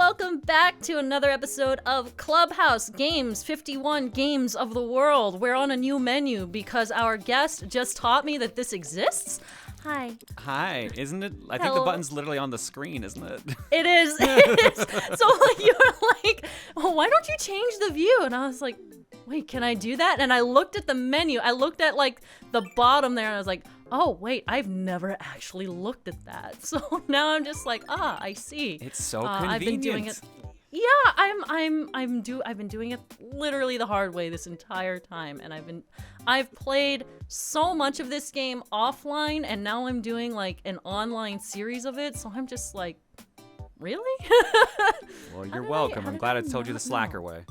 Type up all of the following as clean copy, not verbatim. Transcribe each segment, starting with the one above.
welcome back to another episode of Clubhouse Games, 51 games of the world. We're on a new menu because our guest just taught me that this exists. Hi. Hi, isn't it? I think the button's literally on the screen, isn't it? It is. It is. So you're like, oh, why don't you change the view? And I was like, wait, can I do that? And I looked at the menu. I looked at like the bottom there and I was like, oh, wait, I've never actually looked at that. So now I'm just like, I see. It's so convenient. I've been doing it. Yeah, I've been doing it literally the hard way this entire time, and I've played so much of this game offline, and now I'm doing like an online series of it. So I'm just like, really? Well, you're welcome. I'm glad I told you the slacker way.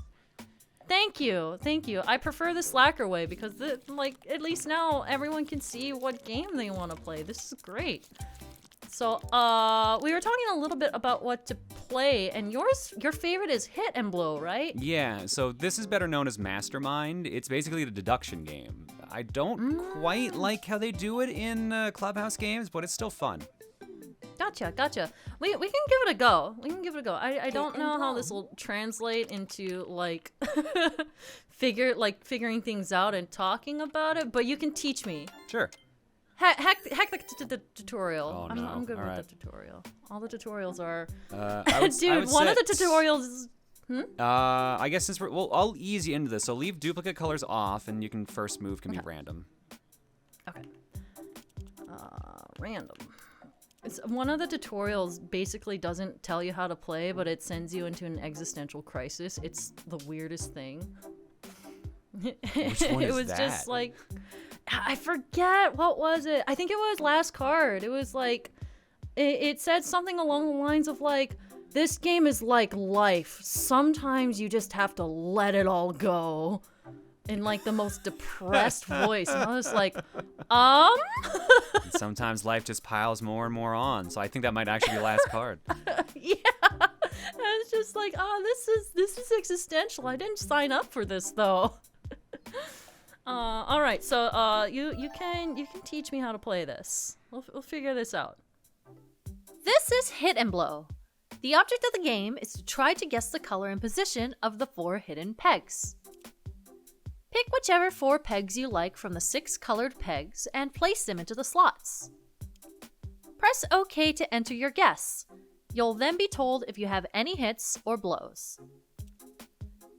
Thank you. I prefer the slacker way because at least now everyone can see what game they want to play. This is great. So, we were talking a little bit about what to play, and your favorite is Hit and Blow, right? Yeah, so this is better known as Mastermind. It's basically a deduction game. I don't quite like how they do it in Clubhouse Games, but it's still fun. Gotcha. We can give it a go. I don't know how this will translate into like figuring things out and talking about it, but you can teach me. Sure. Hack the tutorial. Oh, no. I'm good All with right. the tutorial. All the tutorials are. Dude, one of the tutorials. I guess since I'll ease you into this. So leave duplicate colors off, and you can first move can be random. Okay. Random. It's one of the tutorials basically doesn't tell you how to play, but it sends you into an existential crisis. It's the weirdest thing. Which one is it was that? Just like, I forget, what was it? I think it was last card. It was like, it said something along the lines of like, this game is like life. Sometimes you just have to let it all go. In like the most depressed voice. And I was like, And sometimes life just piles more and more on. So I think that might actually be last card. Yeah. I was just like, this is existential. I didn't sign up for this though. All right. So you can teach me how to play this. We'll figure this out. This is Hit and Blow. The object of the game is to try to guess the color and position of the 4 hidden pegs. Pick whichever 4 pegs you like from the 6 colored pegs and place them into the slots. Press OK to enter your guess. You'll then be told if you have any hits or blows.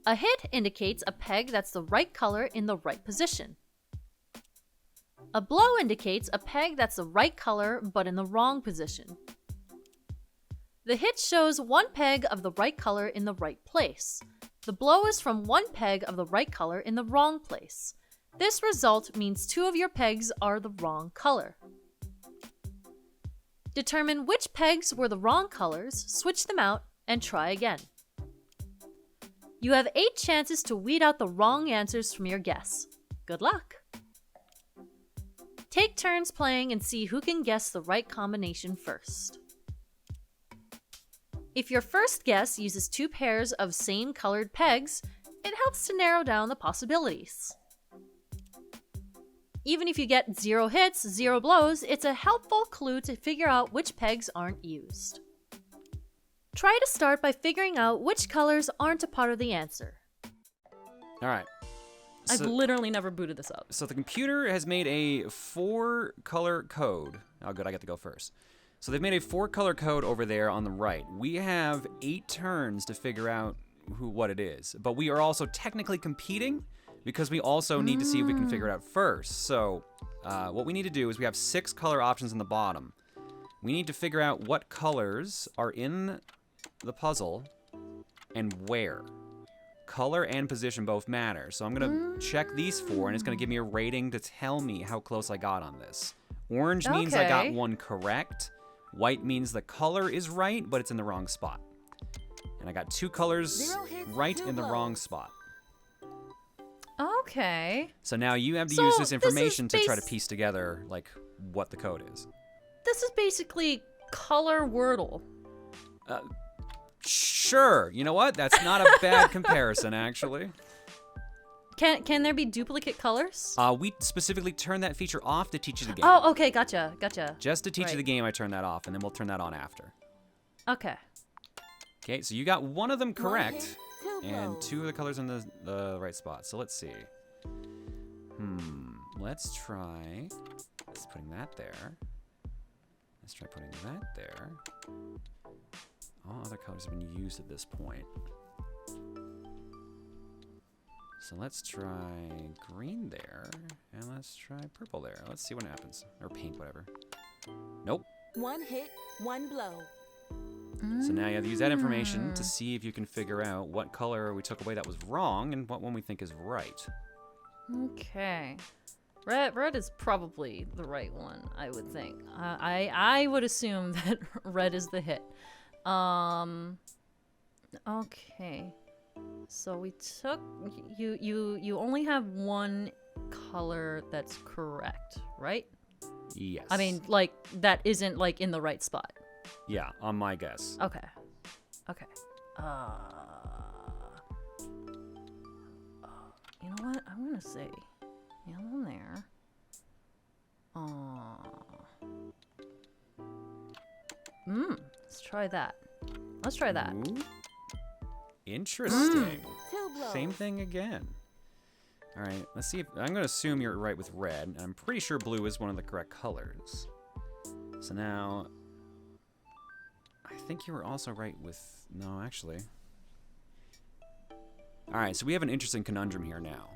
A hit indicates a peg that's the right color in the right position. A blow indicates a peg that's the right color but in the wrong position. The hit shows 1 peg of the right color in the right place. The blow is from 1 peg of the right color in the wrong place. This result means 2 of your pegs are the wrong color. Determine which pegs were the wrong colors, switch them out, and try again. You have 8 chances to weed out the wrong answers from your guess. Good luck! Take turns playing and see who can guess the right combination first. If your first guess uses 2 pairs of same colored pegs, it helps to narrow down the possibilities. Even if you get 0 hits, 0 blows, it's a helpful clue to figure out which pegs aren't used. Try to start by figuring out which colors aren't a part of the answer. All right. I've literally never booted this up. So the computer has made a 4-color code. Oh, good, I get to go first. So they've made a 4-color code over there on the right. We have 8 turns to figure out what it is. But we are also technically competing because we also need to see if we can figure it out first. So what we need to do is we have 6 color options on the bottom. We need to figure out what colors are in the puzzle and where. Color and position both matter. So I'm going to check these 4, and it's going to give me a rating to tell me how close I got on this. Orange means I got 1 correct. White means the color is right, but it's in the wrong spot. And I got 2 colors right in the wrong spot. Okay. So now you have to use this information to try to piece together like what the code is. This is basically color Wordle. Sure. You know what? That's not a bad comparison, actually. Can there be duplicate colors? We specifically turn that feature off to teach you the game. Oh, okay, gotcha. Just to teach you the game, I turn that off, and then we'll turn that on after. Okay. Okay, so you got one of them correct, hit, two and blows. 2 of the colors in the right spot. So let's see. Let's try putting that there. Let's try putting that there. All other colors have been used at this point. So let's try green there, and let's try purple there. Let's see what happens. Or pink, whatever. Nope. 1 hit, 1 blow. So now you have to use that information to see if you can figure out what color we took away that was wrong and what one we think is right. Okay. Red is probably the right one, I would think. I would assume that red is the hit. Okay. So we took you only have one color that's correct, right? Yes. I mean, like that isn't like in the right spot. Yeah, on my guess. Okay. Okay. You know what? I'm gonna say yellow there. Let's try that. Let's try that. Ooh. Interesting. 2 blows. Same thing again. All right, let's see if I'm going to assume you're right with red. And I'm pretty sure blue is one of the correct colors. So now I think you were also right with no, actually. All right, so we have an interesting conundrum here now.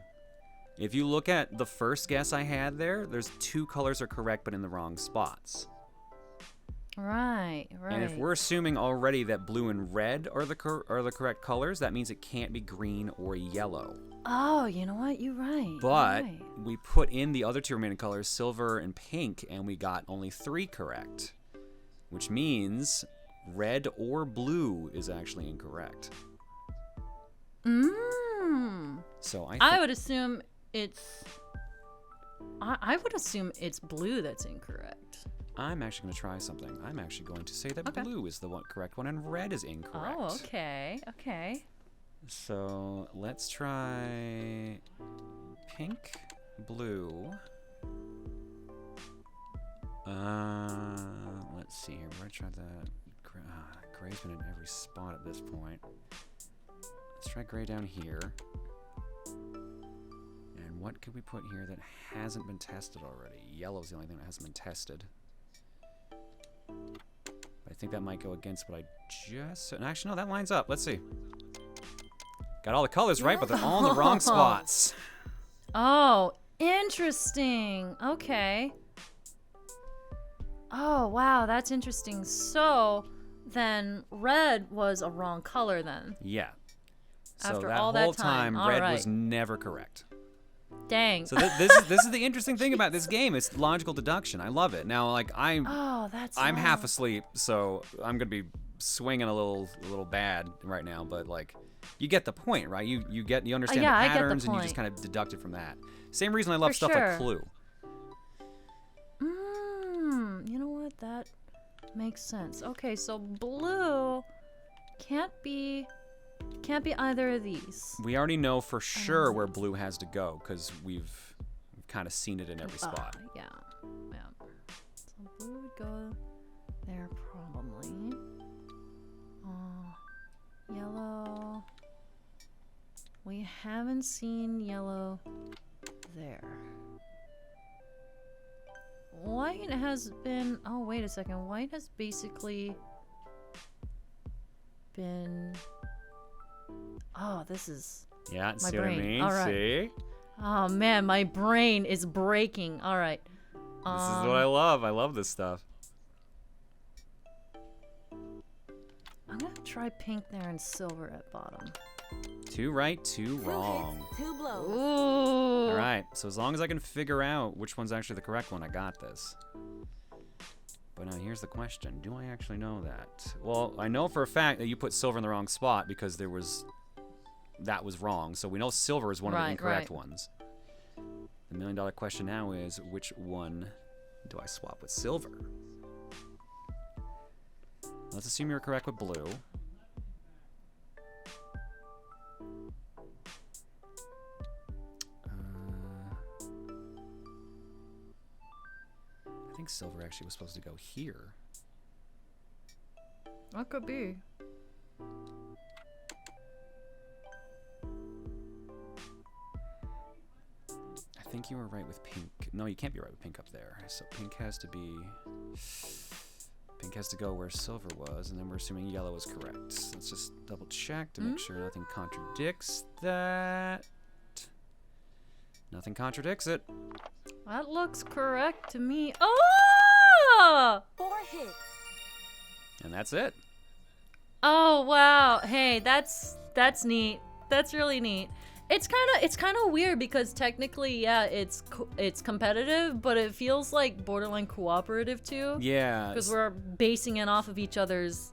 If you look at the first guess I had there, there's 2 colors are correct but in the wrong spots. Right. And if we're assuming already that blue and red are the correct colors, that means it can't be green or yellow. Oh, you know what? You're right. But You're right. we put in the other 2 remaining colors, silver and pink, and we got only 3 correct, which means red or blue is actually incorrect. So I would assume it's. I would assume it's blue that's incorrect. I'm actually going to try something. I'm actually going to say that Okay. blue is the correct one and red is incorrect. Oh, okay. Okay. So let's try pink, blue. Let's see here. We're gonna try that. Gray's been in every spot at this point. Let's try gray down here. And what could we put here that hasn't been tested already? Yellow's the only thing that hasn't been tested. I think that might go against what I just... And actually, no, that lines up. Let's see. Got all the colors right, but they're all in the wrong spots. Oh, interesting. Okay. Oh, wow, that's interesting. So, then red was a wrong color then. Yeah. So After that all whole that time. All red right. was never correct. Dang. So this is the interesting thing about this game. It's logical deduction. I love it. Now, like I'm half asleep, so I'm gonna be swinging a little bad right now. But like, you get the point, right? You understand yeah, the I get the patterns, and you just point. kind of deduct it from that. Same reason I love For stuff sure. like Clue. You know what? That makes sense. Okay, so blue can't be either of these. We already know for sure where blue has to go because we've kind of seen it in every spot. Yeah. So blue would go there probably. Yellow. We haven't seen yellow there. White has been. Oh, wait a second. White has basically been. Oh, this is. Yeah, My see what I brain. mean? All right. See? Oh man, my brain is breaking. All right. This is what I love. I love this stuff. I'm gonna try pink there and silver at bottom. 2 right, 2 2 wrong. hits, 2 blows. Ooh. All right, so as long as I can figure out which one's actually the correct one, I got this. But now here's the question. Do I actually know that? Well, I know for a fact that you put silver in the wrong spot because that was wrong. So we know silver is one of the incorrect ones. The $1 million question now is, which one do I swap with silver? Let's assume you're correct with blue. I think silver actually was supposed to go here. That could be. think you were right with pink. No, you can't be right with pink up there. So pink has to be... Pink has to go where silver was, and then we're assuming yellow is correct. Let's just double check to make sure nothing contradicts that. Nothing contradicts it. That looks correct to me. Oh! 4 hits. And that's it. Oh wow! Hey, that's neat. That's really neat. It's kind of weird because technically, yeah, it's competitive, but it feels like borderline cooperative too. Yeah. Because we're basing it off of each other's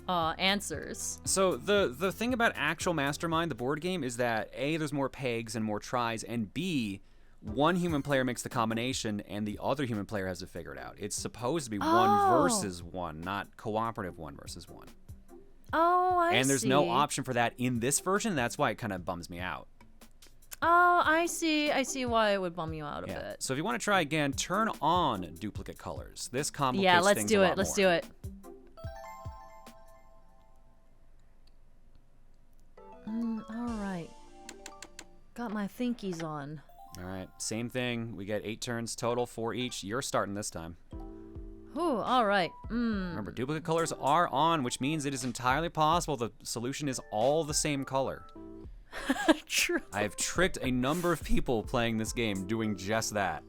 answers. So the thing about actual Mastermind, the board game, is that A, there's more pegs and more tries, and B, one human player makes the combination and the other human player has to figure it out. It's supposed to be one versus one, not cooperative one versus one. Oh, I see. And there's no option for that in this version. That's why it kind of bums me out. Oh, I see. I see why it would bum you out a bit. So if you want to try again, turn on duplicate colors. This complicates Yeah, let's things do a it. lot Let's more. do it. All right. Got my thinkies on. All right, same thing. We get 8 turns total, 4 each. You're starting this time. Ooh, all right. Remember, duplicate colors are on, which means it is entirely possible the solution is all the same color. True. I have tricked a number of people playing this game doing just that.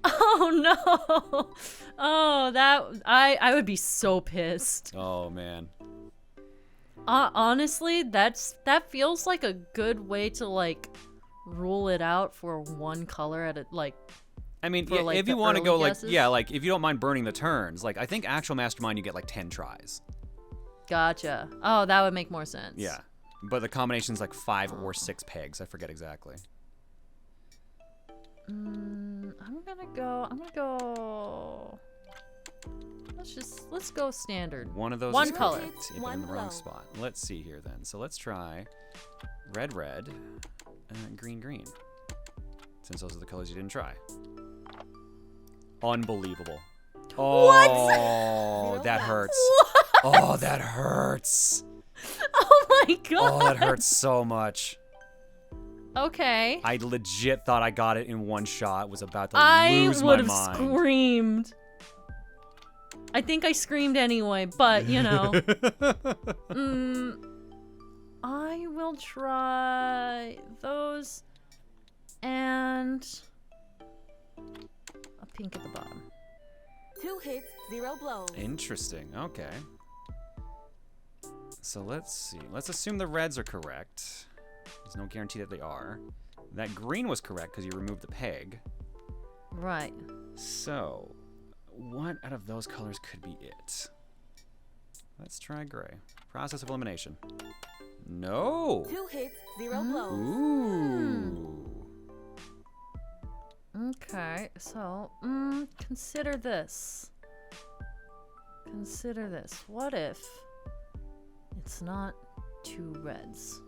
Oh no. Oh, that I would be so pissed. Oh man. Honestly, that feels like a good way to like rule it out for one color at a like. I mean, for, like, if you the want to early go like, guesses? yeah, like if you don't mind burning the turns, like I think actual Mastermind you get like 10 tries. Gotcha. Oh, that would make more sense. Yeah, but the combination's like 5 or 6 pegs. I forget exactly. I'm gonna go. Let's go standard. One of those One is color. correct. You put it in One the wrong blow. spot. Let's see here then. So let's try red, green, green. Since those are the colors you didn't try. Unbelievable. Oh, that hurts. Oh, that hurts. Oh my god. Oh, that hurts so much. Okay. I legit thought I got it in one shot. Was about to I lose my would have mind. screamed. I think I screamed anyway, but you know. I will try those and a pink at the bottom. 2 hits, 0 blows. Interesting. Okay. So let's see. Let's assume the reds are correct. There's no guarantee that they are. That green was correct because you removed the peg. Right. So, what out of those colors could be it? Let's try gray. Process of elimination. No. 2 hits, 0 blows. Ooh. Okay, so, consider this. Consider this. What if it's not 2 reds,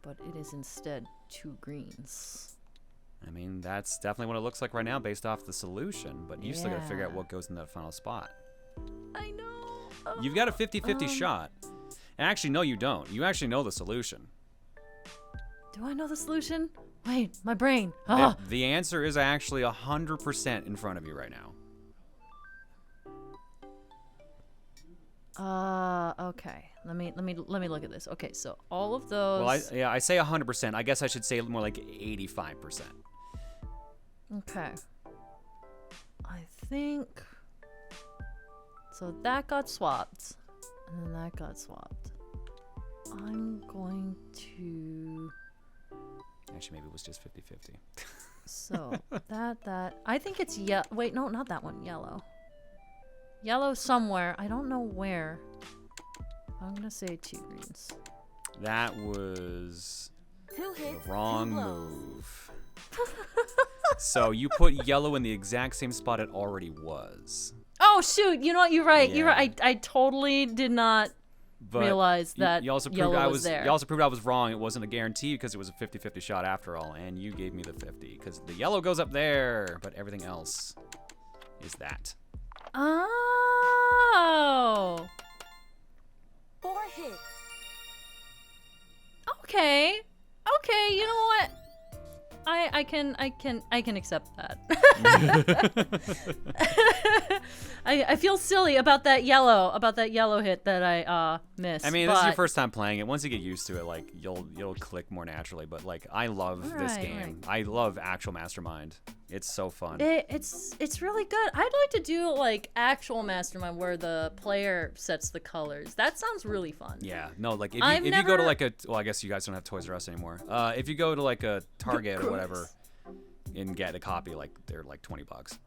but it is instead 2 greens? I mean, that's definitely what it looks like right now based off the solution, but you still gotta figure out what goes in that final spot. I know. You've got a 50-50 shot. And actually, no, you don't. You actually know the solution. Do I know the solution? Wait, my brain. Ah. The answer is actually 100% in front of you right now. Okay. Let me look at this. Okay, so all of those. Well, I say 100%. I guess I should say more like 85%. Okay. I think. So that got swapped, and then that got swapped. I'm going to. Actually, maybe it was just 50-50. So that I think it's Wait, no, not that one. Yellow. Yellow somewhere. I don't know where. I'm gonna say 2 greens. That was 2 hits, the wrong 2 blows. move. So you put yellow in the exact same spot it already was. Oh shoot! You know what? You're right. You're Yeah. right. I totally did not But realize that you also proved yellow I was was there. You also proved I was wrong. It wasn't a guarantee because it was a 50-50 shot after all, and you gave me the 50 because the yellow goes up there, but everything else is that. Oh. 4 hits. Okay. Okay. You know what? I can accept that. I feel silly about that yellow hit that I missed. I mean, this is your first time playing it. Once you get used to it, like you'll click more naturally. But like, I love this game. I love actual Mastermind. It's so fun. It's really good. I'd like to do like actual Mastermind where the player sets the colors. That sounds really fun. Yeah, no, like if you go to like well, I guess you guys don't have Toys R Us anymore. If you go to like a Target or whatever and get a copy, like they're like $20.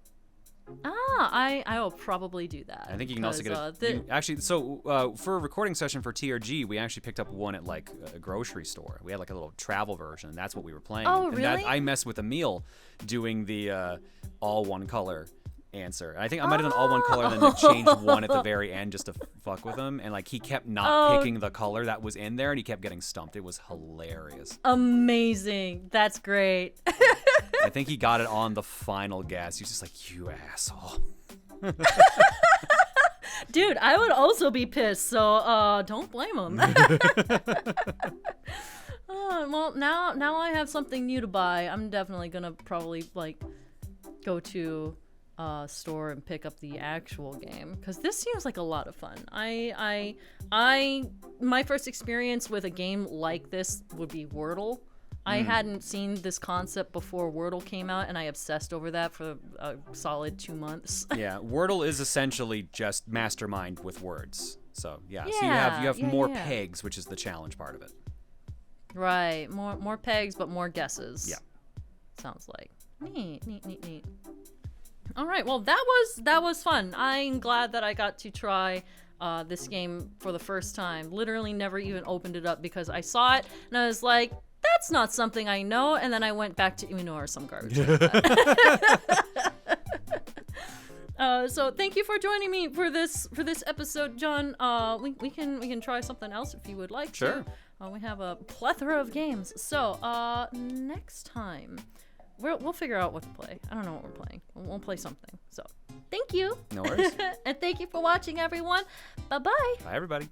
I will probably do that. I think you can also get for a recording session for TRG, we actually picked up one at like a grocery store. We had like a little travel version, and that's what we were playing. Oh, and really? I messed with Emil doing the all one color answer. And I think I might have done all one color and then changed one at the very end just to fuck with him. And like he kept not picking the color that was in there, and he kept getting stumped. It was hilarious. Amazing. That's great. I think he got it on the final guess. He was just like, "You asshole." Dude, I would also be pissed, so don't blame him. Well, now I have something new to buy. I'm definitely gonna probably like go to a store and pick up the actual game, because this seems like a lot of fun. My first experience with a game like this would be Wordle. I hadn't seen this concept before Wordle came out, and I obsessed over that for a solid 2 months. Yeah, Wordle is essentially just Mastermind with words. So yeah, so you have more pegs, which is the challenge part of it. Right, more pegs, but more guesses. Yeah, sounds like neat. All right, well that was fun. I'm glad that I got to try this game for the first time. Literally never even opened it up because I saw it and I was like, that's not something I know, and then I went back to Uno or some garbage like that. So thank you for joining me for this episode, John. We can try something else if you would like to. We have a plethora of games. So next time we'll figure out what to play. I don't know what we're playing. We'll play something. So thank you. No worries. And thank you for watching, everyone. Bye-bye. Bye, everybody.